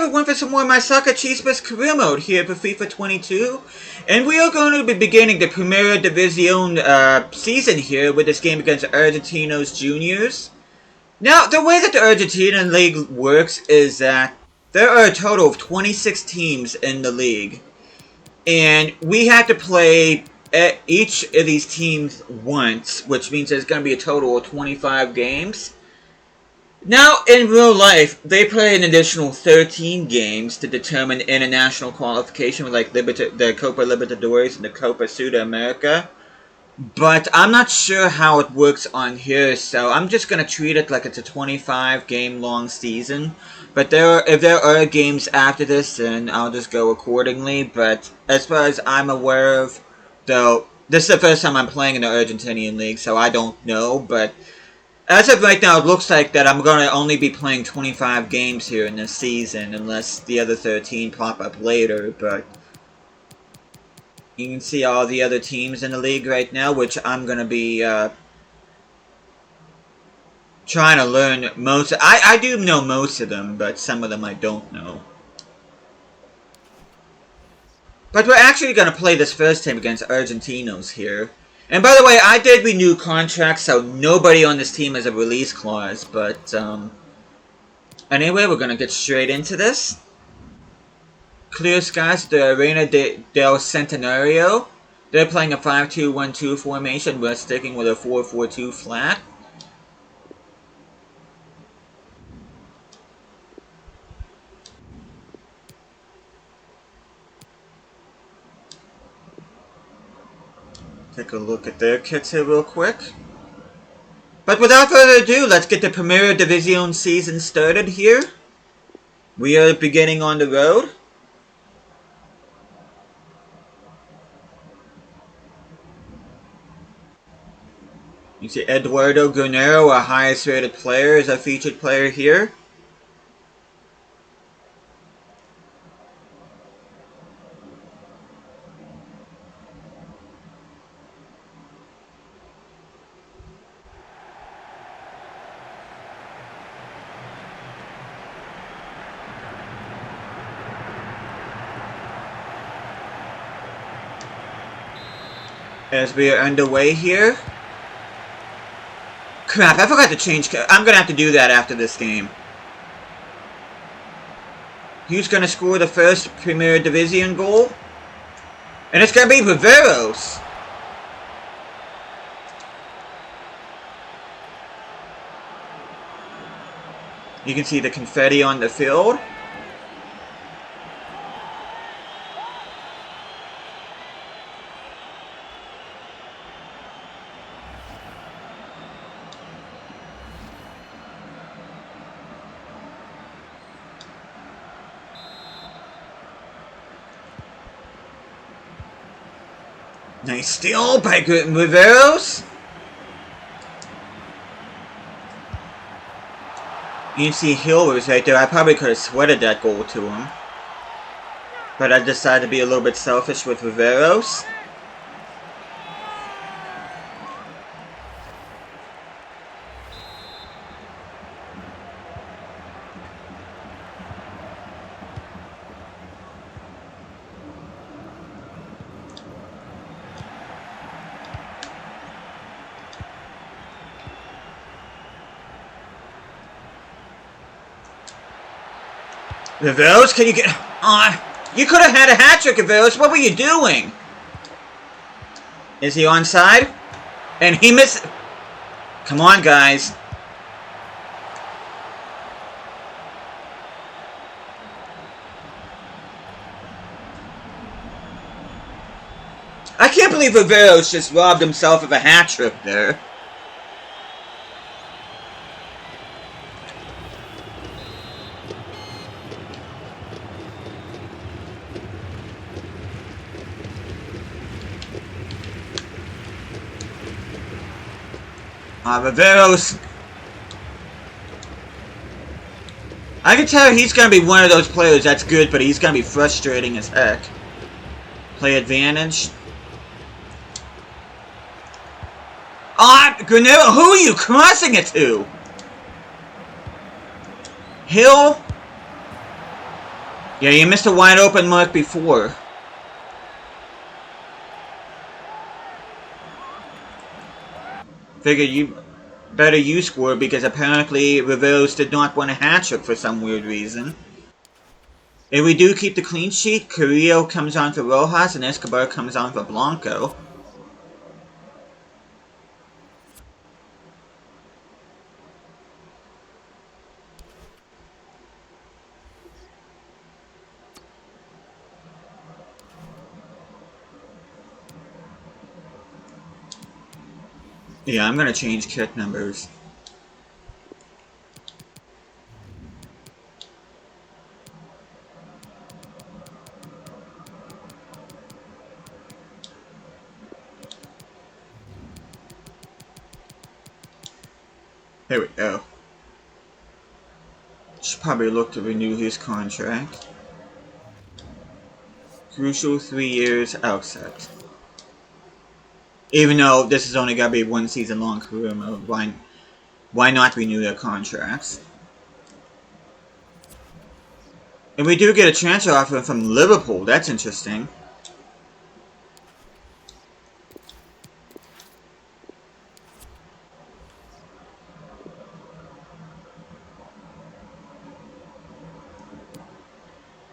everyone for some more of my Sacachispas career mode here for FIFA 22. And we are going to be beginning the Primera División season here with this game against Argentinos Juniors. Now, the way that the Argentinian league works is that there are a total of 26 teams in the league. And we have to play each of these teams once, which means there's going to be a total of 25 games. Now, in real life, they play an additional 13 games to determine international qualification, like the Copa Libertadores and the Copa Sudamerica. But I'm not sure how it works on here, so I'm just going to treat it like it's a 25-game-long season. But if there are games after this, then I'll just go accordingly. But as far as I'm aware of, though, this is the first time I'm playing in the Argentinian League, so I don't know, but as of right now, it looks like that I'm going to only be playing 25 games here in this season, unless the other 13 pop up later, but you can see all the other teams in the league right now, which I'm going to be trying to learn most. I do know most of them, but some of them I don't know. But we're actually going to play this first team against Argentinos here. And by the way, I did renew contracts, so nobody on this team has a release clause, but anyway, we're going to get straight into this. Clear skies, the Arena del Centenario. They're playing a 5-2-1-2 formation. We're sticking with a 4-4-2 flat. Take a look at their kits here real quick. But without further ado, let's get the Primera División season started here. We are beginning on the road. You see Eduardo Guerrero, our highest rated player, is our featured player here. As we are underway here. Crap, I forgot to change. I'm going to have to do that after this game. Who's going to score the first Primera División goal? And it's going to be Riveros. You can see the confetti on the field. Nice steal by Riveros. You can see Hill was right there. I probably could have sweated that goal to him. But I decided to be a little bit selfish with Riveros. Riveros, can you get on? You could have had a hat-trick, Riveros. What were you doing? Is he onside? And he missed. Come on, guys. I can't believe Riveros just robbed himself of a hat-trick there. Riveros. I can tell he's going to be one of those players that's good, but he's going to be frustrating as heck. Play advantage. Granero, who are you crossing it to? Hill? Yeah, you missed a wide open mark before. Figured you better you score because apparently Riveros did not want a hat-trick for some weird reason. If we do keep the clean sheet, Carrillo comes on for Rojas and Escobar comes on for Blanco. Yeah, I'm gonna change kit numbers. There we go. Should probably look to renew his contract. Crucial 3 years outset. Even though this is only gonna be 1 season long career mode, why not renew their contracts? And we do get a transfer offer from Liverpool. That's interesting.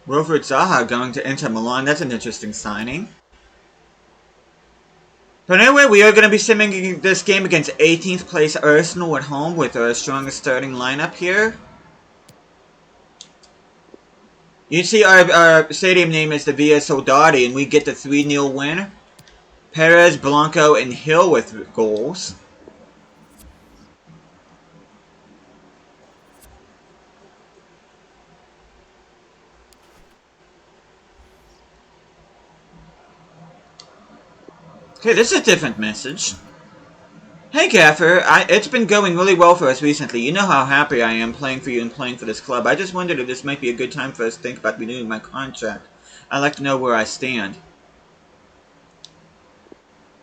Wilfred Zaha going to Inter Milan. That's an interesting signing. But anyway, we are going to be simming this game against 18th place Arsenal at home with our strongest starting lineup here. You see our stadium name is the Villa Soldati, and we get the 3-0 win. Perez, Blanco, and Hill with goals. Okay, this is a different message. Hey Gaffer, it's been going really well for us recently. You know how happy I am playing for you and playing for this club. I just wondered if this might be a good time for us to think about renewing my contract. I'd like to know where I stand.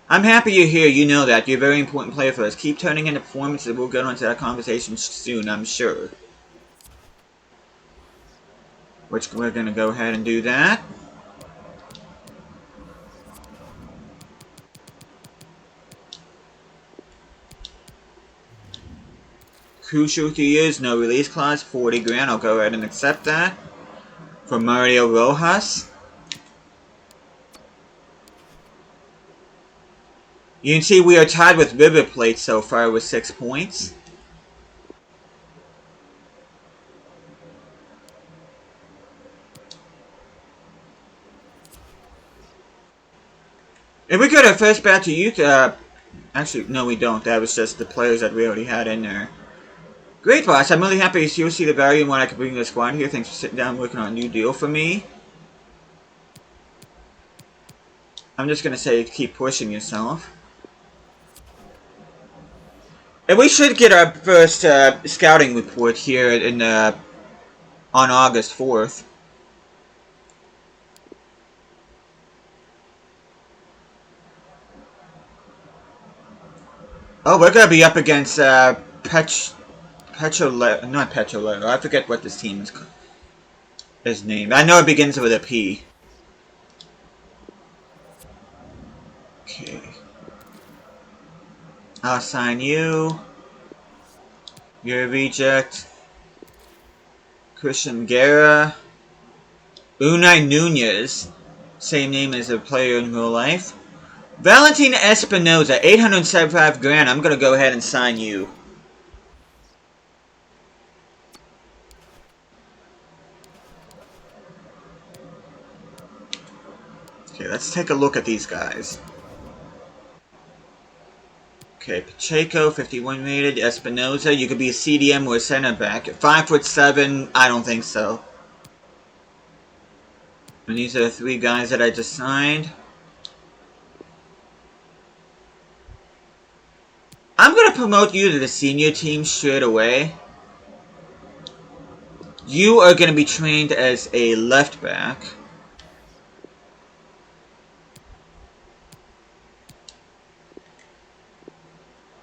I'm happy you're here, you know that. You're a very important player for us. Keep turning in the performances, we'll get into that conversation soon, I'm sure. Which we're going to go ahead and do that. Crucial 3 years, no release clause, 40 grand. I'll go ahead and accept that. For Mario Rojas. You can see we are tied with River Plate so far with 6 points. If we go to first bat to youth, actually, no we don't. That was just the players that we already had in there. Great, boss. I'm really happy you'll see the value in what I can bring to the squad here. Thanks for sitting down and working on a new deal for me. I'm just going to say keep pushing yourself. And we should get our first scouting report here in on August 4th. Oh, we're going to be up against not Petrolero. I forget what this team is named. I know it begins with a P. Okay. I'll assign you. You're a reject. Christian Guerra. Unai Nunez. Same name as a player in real life. Valentin Espinoza, 875 grand. I'm going to go ahead and sign you. Okay, let's take a look at these guys. Okay, Pacheco, 51 rated. Espinoza, you could be a CDM or a center back. 5'7", I don't think so. And these are the 3 guys that I just signed. I'm going to promote you to the senior team straight away. You are going to be trained as a left back.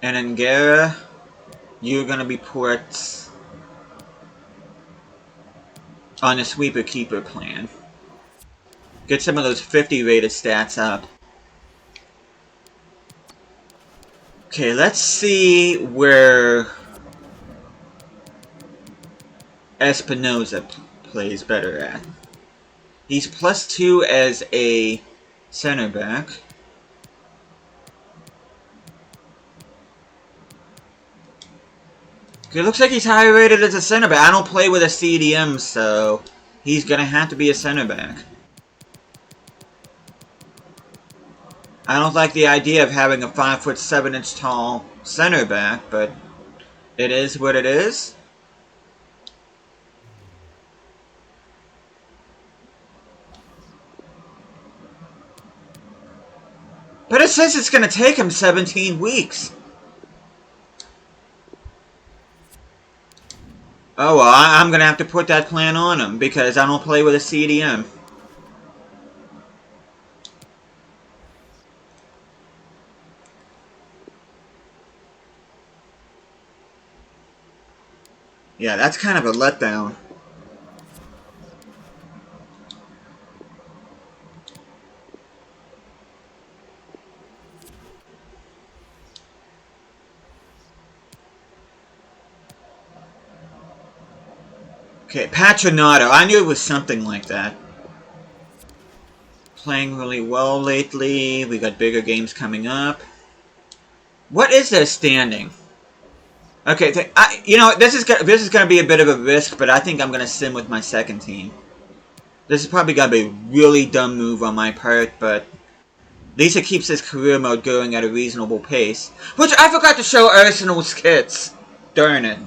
And in Guerra, you're going to be put on the sweeper keeper plan. Get some of those 50 rated stats up. Okay, let's see where Espinoza plays better at. He's +2 as a center back. Okay, looks like he's higher rated as a center back. I don't play with a CDM, so he's gonna have to be a center back. I don't like the idea of having a 5'7" tall center back, but it is what it is. But it says it's going to take him 17 weeks. Oh well, I'm going to have to put that plan on him because I don't play with a CDM. Yeah, that's kind of a letdown. Okay, Patronato. I knew it was something like that. Playing really well lately. We got bigger games coming up. What is their standing? Okay, you know, this is going to be a bit of a risk, but I think I'm going to sim with my second team. This is probably going to be a really dumb move on my part, but at least it keeps this career mode going at a reasonable pace. Which I forgot to show Arsenal's kits. Darn it.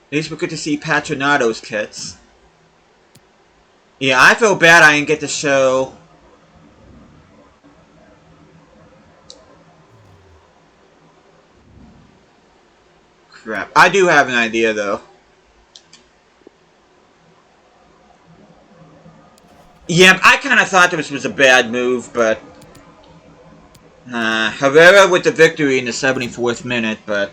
At least we get to see Patronato's kits. Yeah, I feel bad I didn't get to show... Crap. I do have an idea, though. Yeah, I kind of thought this was a bad move, but... Herrera with the victory in the 74th minute, but...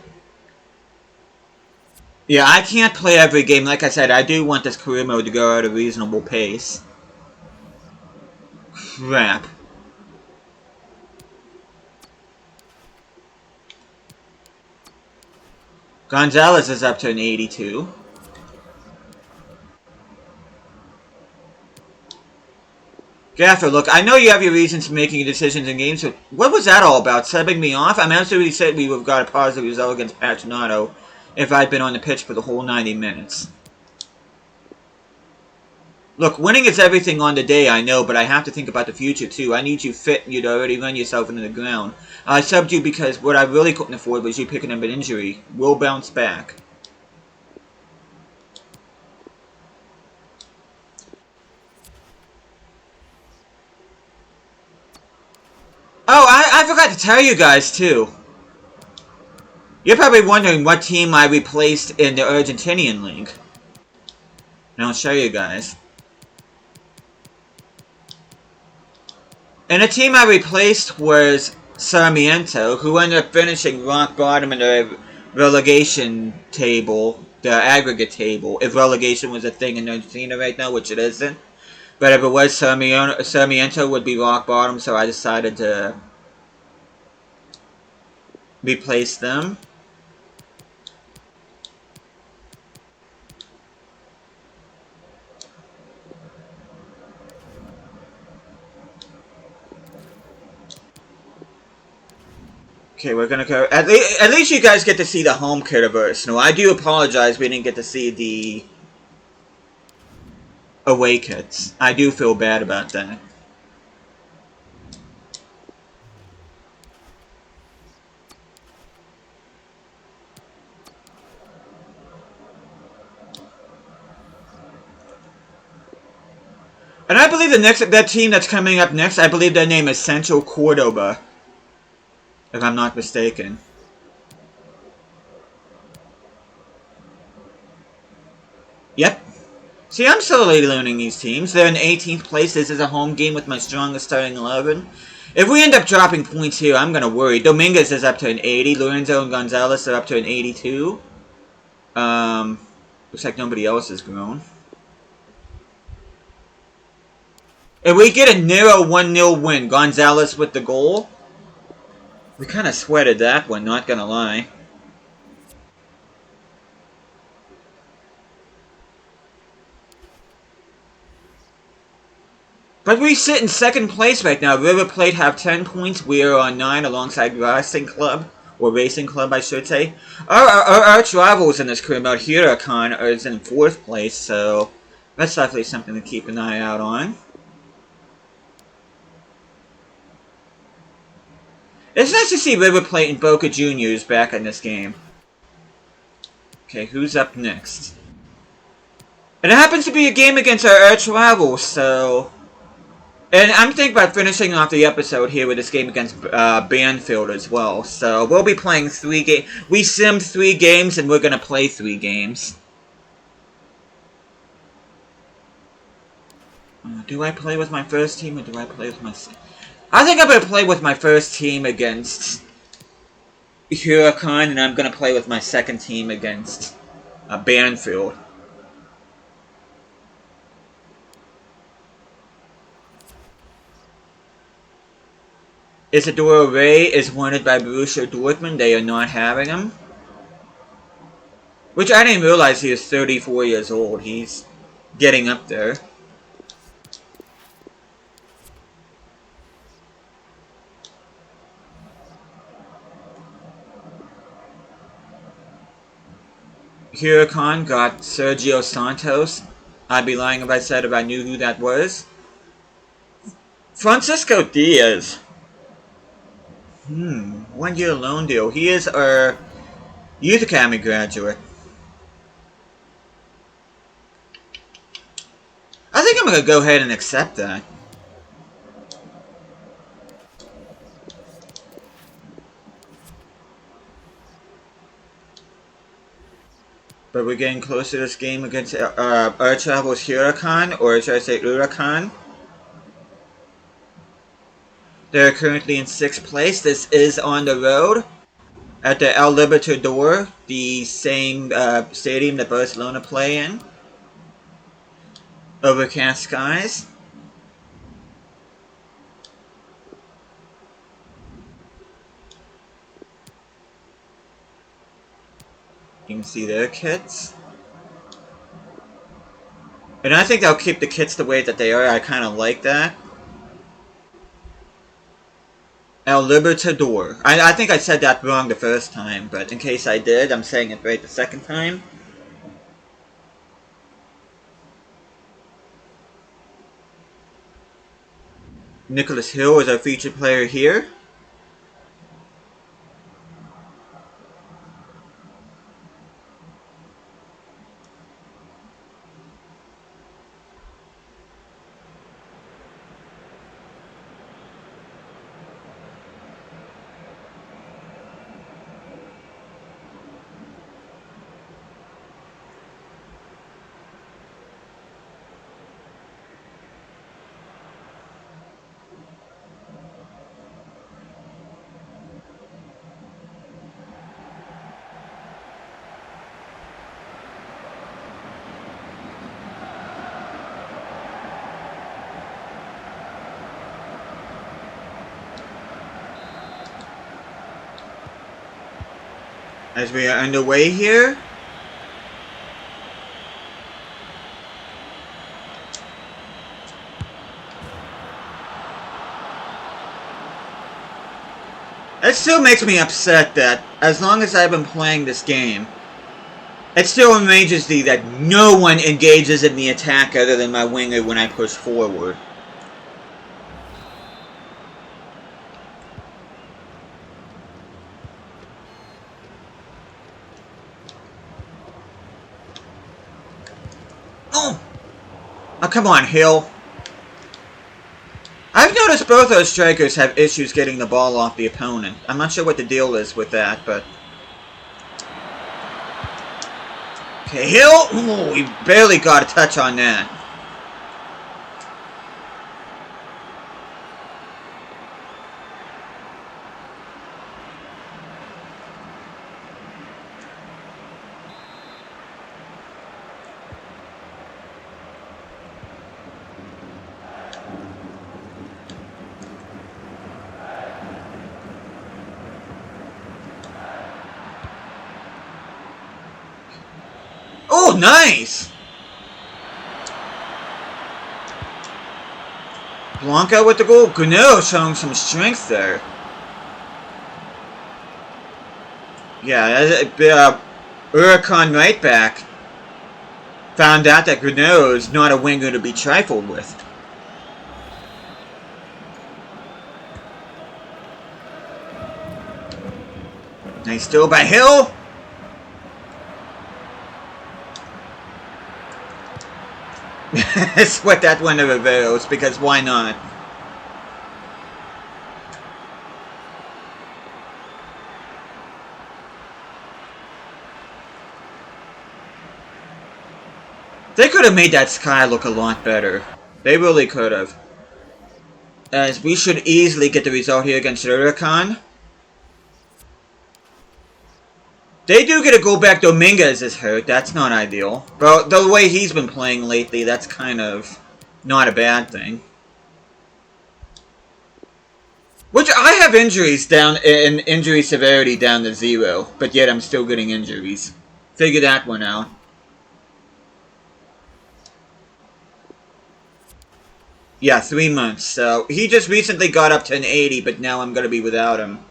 Yeah, I can't play every game. Like I said, I do want this career mode to go at a reasonable pace. Crap. Gonzalez is up to an 82. Gaffer, look, I know you have your reasons for making your decisions in games, but what was that all about? Subbing me off? I mean, absolutely said we would have got a positive result against Patronato if I'd been on the pitch for the whole 90 minutes. Look, winning is everything on the day, I know, but I have to think about the future, too. I need you fit, and you'd already run yourself into the ground. I subbed you because what I really couldn't afford was you picking up an injury. We'll bounce back. Oh, I forgot to tell you guys, too. You're probably wondering what team I replaced in the Argentinian league. And I'll show you guys. And the team I replaced was Sarmiento, who ended up finishing rock bottom in the relegation table, the aggregate table, if relegation was a thing in Argentina right now, which it isn't. But if it was, Sarmiento would be rock bottom, so I decided to replace them. Okay, we're gonna go... At least you guys get to see the home kit of Arsenal. I do apologize we didn't get to see the away kits. I do feel bad about that. And I believe that team that's coming up next, I believe their name is Central Cordoba. If I'm not mistaken. Yep. See, I'm slowly learning these teams. They're in 18th place. This is a home game with my strongest starting 11. If we end up dropping points here, I'm going to worry. Dominguez is up to an 80. Lorenzo and Gonzalez are up to an 82. Looks like nobody else has grown. And we get a narrow 1-0 win. Gonzalez with the goal. We kind of sweated that one, not gonna lie. But we sit in second place right now. River Plate have 10 points. We are on 9 alongside Racing Club. Or Racing Club, I should say. Our arch rivals in this career mode, Huracan, is in 4th place, so that's definitely something to keep an eye out on. It's nice to see River Plate and Boca Juniors back in this game. Okay, who's up next? And it happens to be a game against our arch rivals, so... And I'm thinking about finishing off the episode here with this game against Banfield as well. So we'll be playing 3 games. We simmed 3 games and we're going to play 3 games. Do I play with my first team or do I play with my... I think I'm going to play with my first team against Huracan, and I'm going to play with my second team against Banfield. Isidoro Ray is wanted by Borussia Dortmund. They are not having him. Which I didn't realize he is 34 years old. He's getting up there. Huracan got Sergio Santos. I'd be lying if I said if I knew who that was. Francisco Diaz. 1-year loan deal. He is our Youth Academy graduate. I think I'm going to go ahead and accept that. But we're getting closer to this game against our rivals Huracan, or should I say Huracan. They're currently in 6th place. This is on the road at the El Libertador, the same stadium that Barcelona play in. Overcast skies. You can see their kits. And I think they'll keep the kits the way that they are. I kind of like that. El Libertador. I think I said that wrong the first time, but in case I did, I'm saying it right the second time. Nicholas Hill is our featured player here. As we are underway here. It still makes me upset that, as long as I've been playing this game, it still amazes me that no one engages in the attack other than my winger when I push forward. Oh, come on, Hill. I've noticed both those strikers have issues getting the ball off the opponent. I'm not sure what the deal is with that, but... Okay, Hill! Ooh, we barely got a touch on that. nice! Blanca with the goal. Guerrero showing some strength there. Yeah, Huracan right back found out that Guerrero is not a winger to be trifled with. Nice steal by Hill. Sweat that one to Riveros, because why not? They could have made that sky look a lot better. They really could have. As we should easily get the result here against Huracan. They do get a goal back. Dominguez is hurt. That's not ideal. But the way he's been playing lately, that's kind of not a bad thing. Which, I have injuries down, in injury severity down to 0. But yet I'm still getting injuries. Figure that one out. Yeah, 3 months. So, he just recently got up to an 80, but now I'm going to be without him.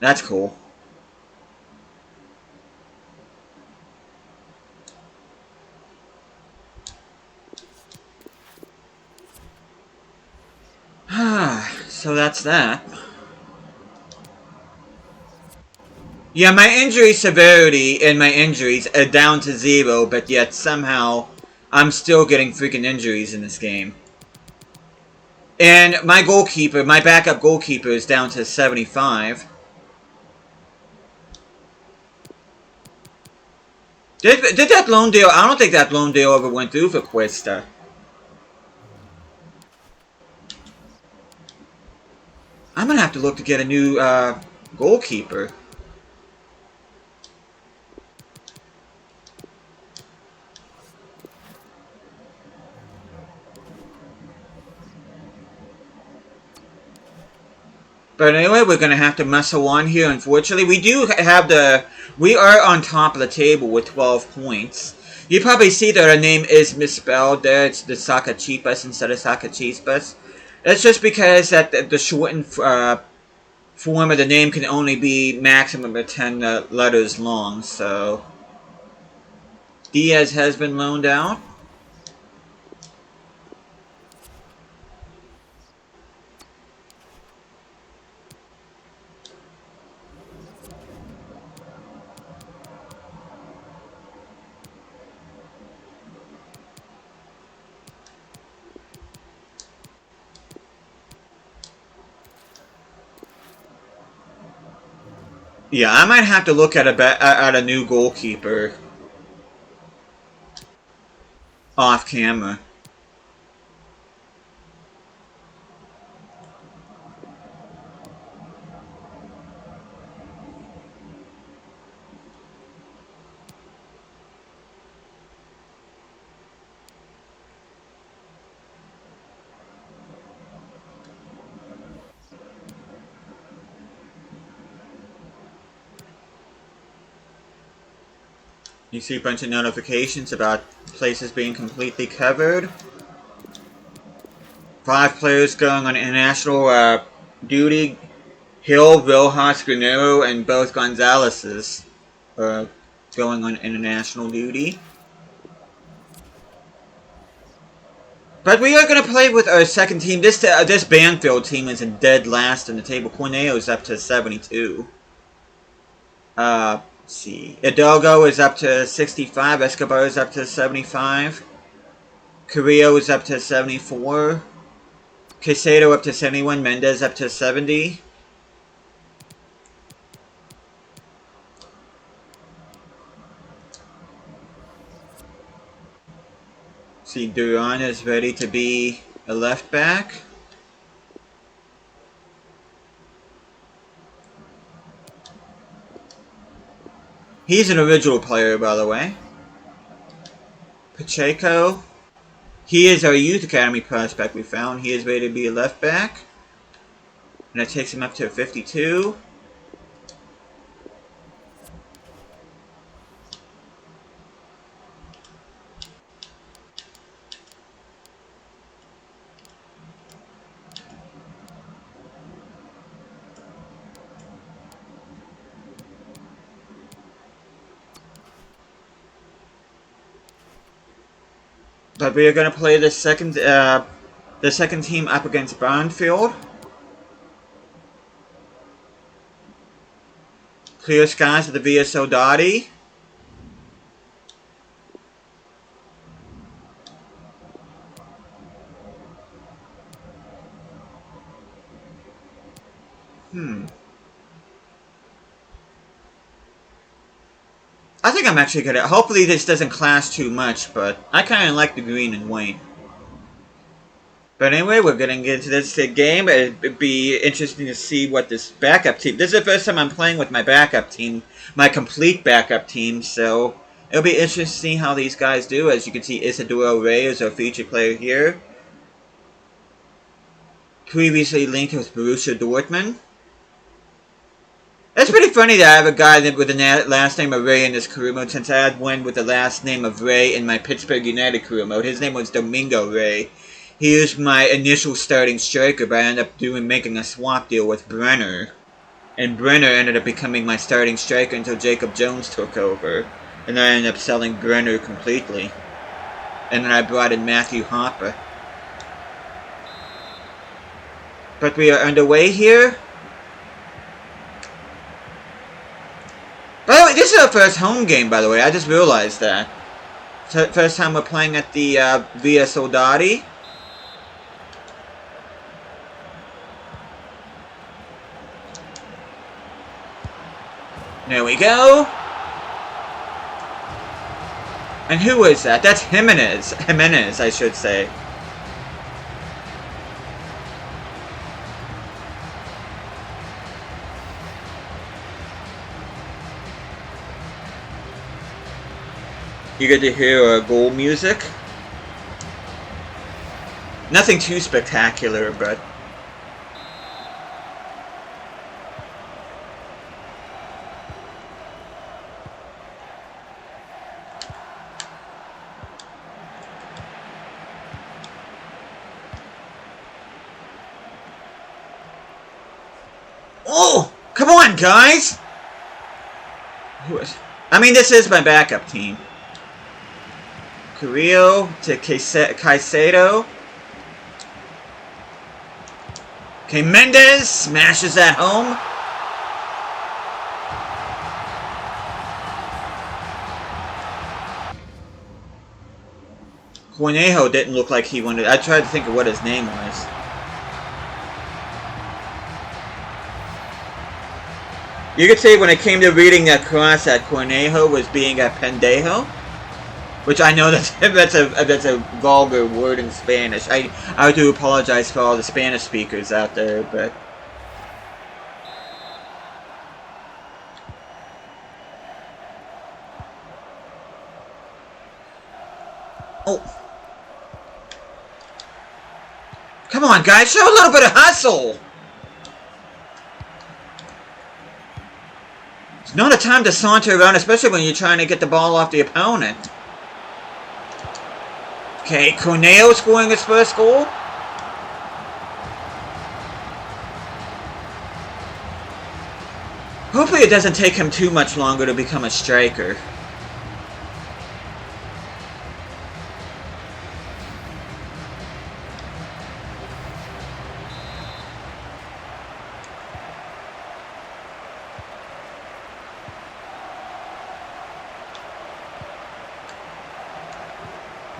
That's cool. So that's that. Yeah, my injury severity and my injuries are down to 0, but yet somehow I'm still getting freaking injuries in this game. And my goalkeeper, my backup goalkeeper is down to 75. Did that loan deal, I don't think that loan deal ever went through for Cuesta. I'm going to have to look to get a new goalkeeper. But anyway, we're going to have to muscle on here, unfortunately. We do have we are on top of the table with 12 points. You probably see that our name is misspelled there. It's the Sacachispas instead of Sacachispas. That's just because that the shortened form of the name can only be maximum of 10 letters long, so... Diaz has been loaned out. Yeah, I might have to look at a new goalkeeper off camera. You see a bunch of notifications about places being completely covered. 5 players going on international duty. Hill, Rojas, Guerrero, and both Gonzalez's are going on international duty. But we are going to play with our second team. This Banfield team is in dead last in the table. Corneo's up to 72. Let's see. Hidalgo is up to 65. Escobar is up to 75. Carrillo is up to 74. Quesado up to 71. Mendez up to 70. See, Duran is ready to be a left back. He's an original player, by the way. Pacheco. He is our youth academy prospect we found. He is ready to be a left back. And that takes him up to 52. But we are going to play the second team up against Brownfield. Clear skies at the Villa Soldati. I think I'm actually gonna... Hopefully this doesn't clash too much, but I kinda like the green and white. But anyway, we're gonna get into this game. It'd be interesting to see what this backup team... This is the first time I'm playing with my backup team. My complete backup team, so... It'll be interesting to see how these guys do. As you can see, Isidoro Rey is our featured player here. Previously linked with Borussia Dortmund. It's pretty funny that I have a guy with the last name of Ray in this career mode, since I had one with the last name of Ray in my Pittsburgh United career mode. His name was Domingo Ray. He was my initial starting striker, but I ended up making a swap deal with Brenner. And Brenner ended up becoming my starting striker until Jacob Jones took over. And then I ended up selling Brenner completely. And then I brought in Matthew Hopper. But we are underway here. By the way, this is our first home game, by the way. I just realized that. First time we're playing at the Villa Soldati. There we go. And who is that? That's Jimenez. Jimenez, I should say. You get to hear goal music. Nothing too spectacular, but... Oh! Come on, guys! I mean, this is my backup team. Carrillo to Caicedo. Okay, Mendes smashes that home. Cornejo didn't look like he wanted... I tried to think of what his name was. You could say when it came to reading that cross that Cornejo was being a pendejo. Which I know that's a vulgar word in Spanish. I do apologize for all the Spanish speakers out there, but... Oh. Come on, guys, show a little bit of hustle! It's not a time to saunter around, especially when you're trying to get the ball off the opponent. Okay, Corneo scoring his first goal. Hopefully it doesn't take him too much longer to become a striker.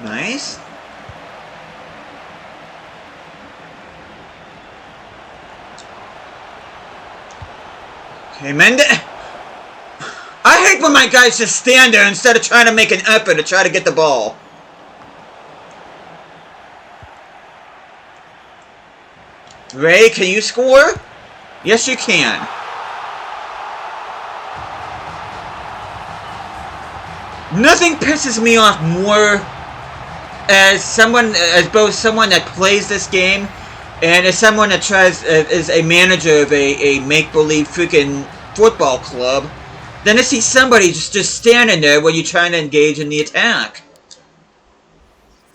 Nice. Okay, Mendes. I hate when my guys just stand there instead of trying to make an effort to try to get the ball. Ray, can you score? Yes, you can. Nothing pisses me off more as both someone that plays this game and as someone that is a manager of a make-believe freaking football club than to see somebody just standing there when you're trying to engage in the attack.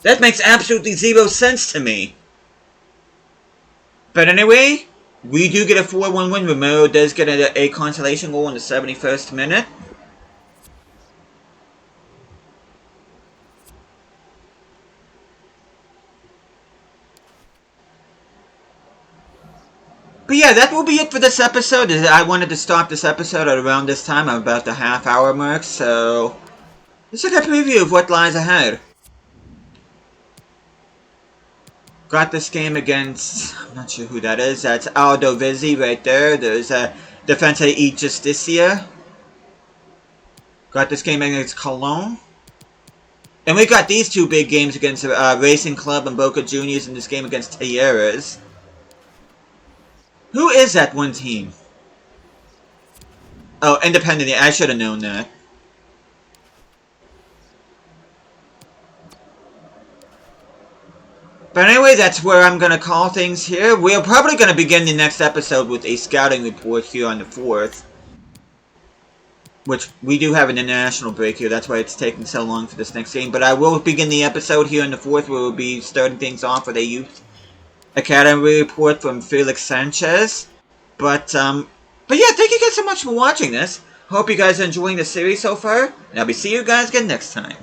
That makes absolutely zero sense to me. But anyway, we do get a 4-1 win. Romero does get a consolation goal in the 71st minute. yeah, that will be it for this episode. I wanted to stop this episode at around this time. I'm about the half-hour mark, so let's look at a preview of what lies ahead. Got this game against, I'm not sure who that is. That's Aldo Vizzi right there. There's Defensa y Justicia. Got this game against Colón. And we got these two big games against Racing Club and Boca Juniors, and this game against Talleres. Who is that one team? Oh, Independiente. I should have known that. But anyway, that's where I'm going to call things here. We're probably going to begin the next episode with a scouting report here on the 4th. Which, we do have an international break here. That's why it's taking so long for this next game. But I will begin the episode here on the 4th, where we'll be starting things off with a youth academy report from Felix Sanchez. But yeah, thank you guys so much for watching this. Hope you guys are enjoying the series so far. And I'll be seeing you guys again next time.